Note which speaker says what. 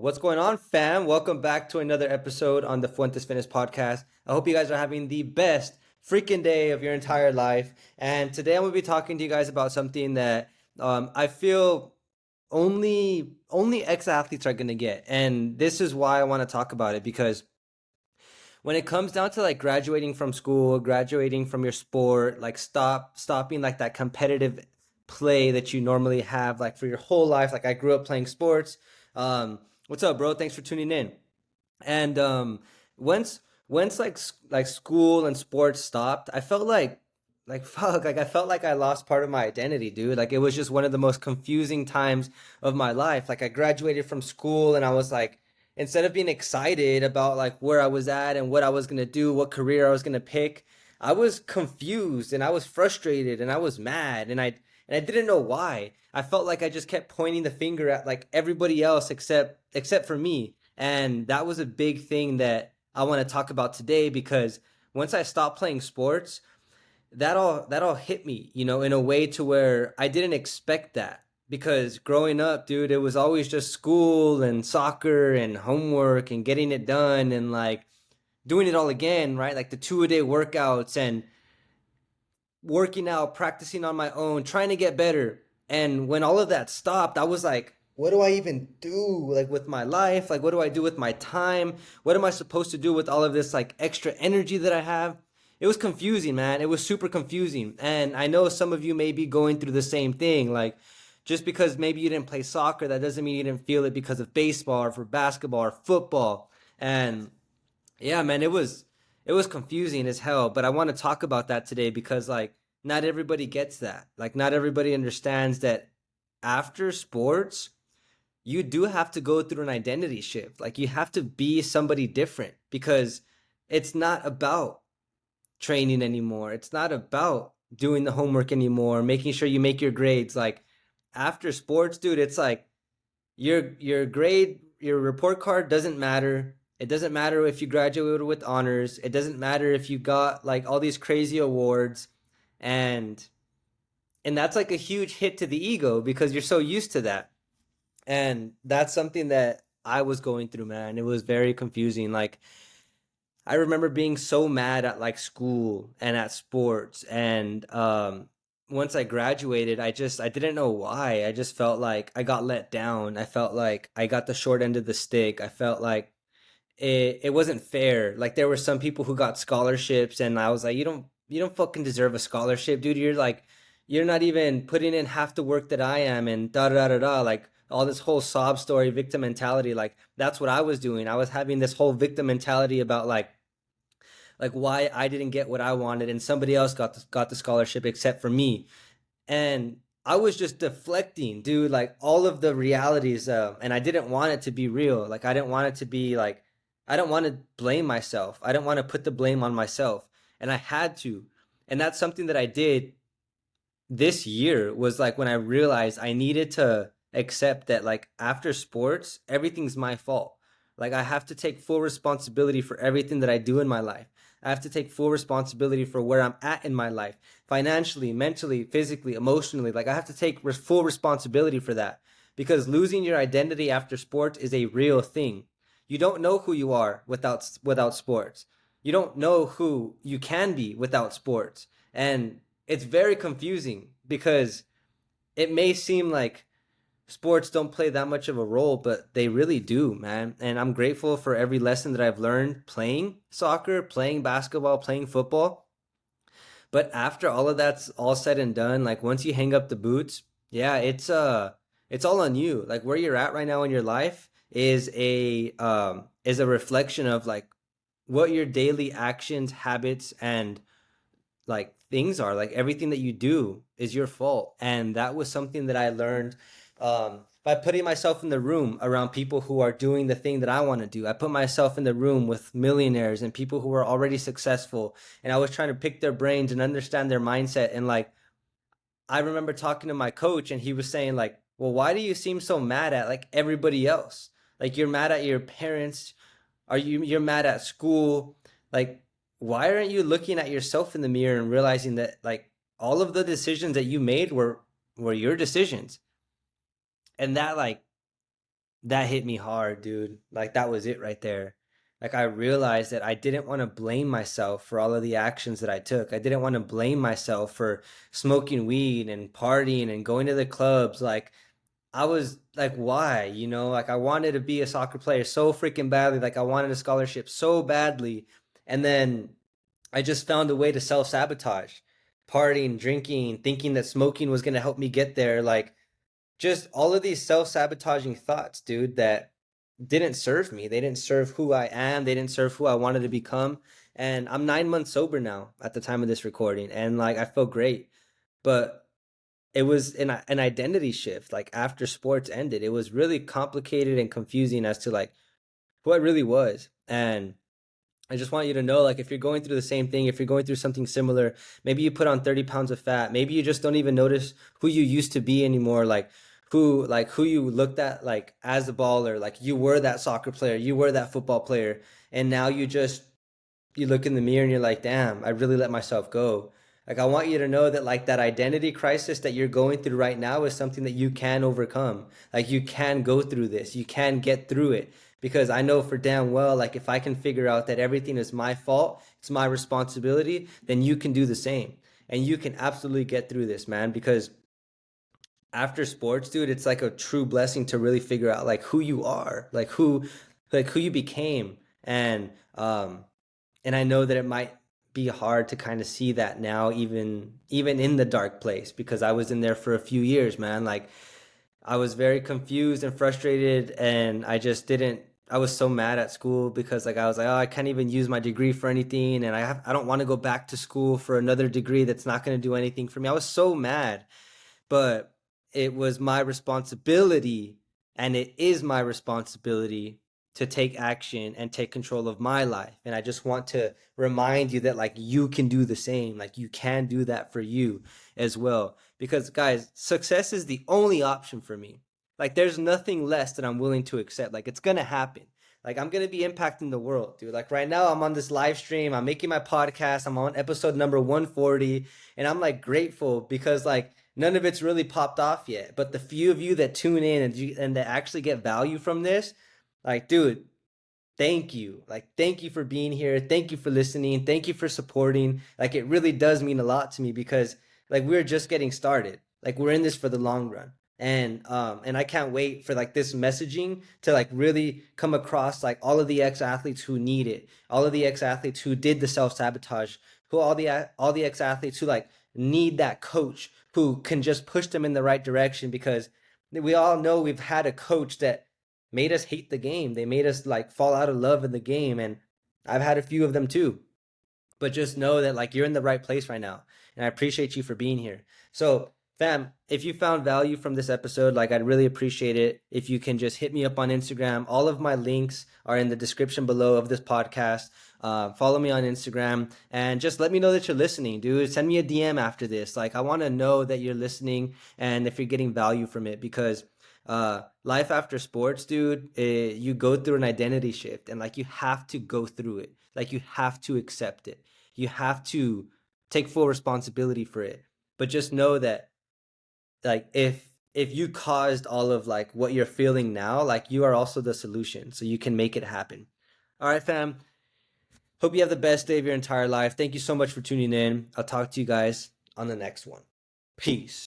Speaker 1: What's going on, fam? Welcome back to another episode on the Fuentes Fitness podcast. I hope you guys are having the best freaking day of your entire life. And today I'm going to be talking to you guys about something that I feel only ex-athletes are going to get. And this is why I want to talk about it because when it comes down to like graduating from school, graduating from your sport, like stopping like that competitive play that you normally have like for your whole life. Like I grew up playing sports. What's up, bro? Thanks for tuning in. And once once like school and sports stopped, I felt like fuck, like I felt like I lost part of my identity, dude. Like it was just one of the most confusing times of my life. Like I graduated from school and I was like, instead of being excited about like where I was at and what I was gonna do, what career I was gonna pick, I was confused and I was frustrated and I was mad and I didn't know why. I felt like I just kept pointing the finger at like everybody else except for me. And that was a big thing that I want to talk about today because once I stopped playing sports, that all hit me, in a way to where I didn't expect that. Because growing up, dude, it was always just school and soccer and homework and getting it done and like doing it all again, right? Like the 2 a day workouts and working out, practicing on my own, trying to get better. And when all of that stopped, I was like, what do I even do like with my life? Like what do I do with my time? What am I supposed to do with all of this like extra energy that I have? It was confusing, man. It was super confusing. And I know some of you may be going through the same thing. Like just because maybe you didn't play soccer, that doesn't mean you didn't feel it because of baseball or for basketball or football. And yeah, man, it was confusing as hell, but I want to talk about that today because like not everybody gets that. Like not everybody understands that after sports, you do have to go through an identity shift. Like you have to be somebody different because it's not about training anymore. It's not about doing the homework anymore, making sure you make your grades. Like after sports, dude, it's like your grade, your report card doesn't matter. It doesn't matter if you graduated with honors. It doesn't matter if you got like all these crazy awards and that's like a huge hit to the ego because you're so used to that. And that's something that I was going through, man. It was very confusing. Like I remember being so mad at like school and at sports and once I graduated, I didn't know why. I just felt like I got let down. I felt like I got the short end of the stick. I felt like it wasn't fair. Like there were some people who got scholarships and I was like, you don't fucking deserve a scholarship, dude. You're not even putting in half the work that I am and da da da da. Like all this whole sob story, victim mentality. Like that's what I was doing. I was having this whole victim mentality about like why I didn't get what I wanted and somebody else got the scholarship except for me. And I was just deflecting, dude, like all of the realities and I didn't want it to be real. Like I didn't want it to be like I don't want to blame myself. I don't want to put the blame on myself. And I had to. And that's something that I did this year was like when I realized I needed to accept that like after sports, everything's my fault. Like I have to take full responsibility for everything that I do in my life. I have to take full responsibility for where I'm at in my life, financially, mentally, physically, emotionally. Like I have to take full responsibility for that because losing your identity after sports is a real thing. You don't know who you are without sports. You don't know who you can be without sports. And it's very confusing because it may seem like sports don't play that much of a role, but they really do, man. And I'm grateful for every lesson that I've learned playing soccer, playing basketball, playing football. But after all of that's all said and done, like once you hang up the boots, yeah, it's all on you. Like where you're at right now in your life is a reflection of like what your daily actions, habits, and like things are. Like everything that you do is your fault. And that was something that I learned by putting myself in the room around people who are doing the thing that I want to do. I put myself in the room with millionaires and people who are already successful, and I was trying to pick their brains and understand their mindset. And like I remember talking to my coach and he was saying like, "Well, why do you seem so mad at like everybody else? Like you're mad at your parents, you're mad at school? Like why aren't you looking at yourself in the mirror and realizing that like all of the decisions that you made were your decisions?" And that hit me hard, dude. Like that was it right there. Like I realized that I didn't want to blame myself for all of the actions that I took. I didn't want to blame myself for smoking weed and partying and going to the clubs. Like I was like, why? Like I wanted to be a soccer player so freaking badly. Like I wanted a scholarship so badly. And then I just found a way to self-sabotage, partying, drinking, thinking that smoking was going to help me get there. Like just all of these self-sabotaging thoughts, dude, that didn't serve me. They didn't serve who I am. They didn't serve who I wanted to become. And I'm 9 months sober now at the time of this recording. And like I feel great. But it was an identity shift. Like after sports ended, it was really complicated and confusing as to like who I really was. And I just want you to know, like, if you're going through the same thing, if you're going through something similar, maybe you put on 30 pounds of fat, maybe you just don't even notice who you used to be anymore, like who you looked at like as a baller, like you were that soccer player, you were that football player, and now you look in the mirror and you're like, damn, I really let myself go. Like, I want you to know that, like, that identity crisis that you're going through right now is something that you can overcome. Like, you can go through this, you can get through it. Because I know for damn well, like, if I can figure out that everything is my fault, it's my responsibility, then you can do the same. And you can absolutely get through this, man. Because after sports, dude, it's like a true blessing to really figure out like who you are, like who you became. And I know that it might be hard to kind of see that now, even in the dark place, because I was in there for a few years, man. Like I was very confused and frustrated, and I just didn't. I was so mad at school because like I was like, oh, I can't even use my degree for anything, and I don't want to go back to school for another degree that's not going to do anything for me. I was so mad, but it was my responsibility, and it is my responsibility to take action and take control of my life. And I just want to remind you that like you can do the same. Like you can do that for you as well. Because guys, success is the only option for me. Like there's nothing less that I'm willing to accept. Like it's gonna happen. Like I'm gonna be impacting the world, dude. Like right now I'm on this live stream, I'm making my podcast, I'm on episode number 140, and I'm like grateful because like none of it's really popped off yet. But the few of you that tune in and that actually get value from this, like, dude, thank you. Like, thank you for being here. Thank you for listening. Thank you for supporting. Like, it really does mean a lot to me because, like, we're just getting started. Like, we're in this for the long run. And I can't wait for like this messaging to like really come across like all of the ex-athletes who need it, all of the ex-athletes who did the self-sabotage, who all the ex-athletes who like need that coach who can just push them in the right direction because we all know we've had a coach that made us hate the game. They made us like fall out of love in the game. And I've had a few of them too. But just know that like you're in the right place right now. And I appreciate you for being here. So, fam, if you found value from this episode, like I'd really appreciate it if you can just hit me up on Instagram. All of my links are in the description below of this podcast. Follow me on Instagram and just let me know that you're listening, dude. Send me a DM after this. Like, I want to know that you're listening and if you're getting value from it because life after sports, dude, you go through an identity shift and like you have to go through it. Like, you have to accept it. You have to take full responsibility for it. But just know that like if you caused all of like what you're feeling now, like you are also the solution. So you can make it happen. All right, fam. Hope you have the best day of your entire life. Thank you so much for tuning in. I'll talk to you guys on the next one. Peace.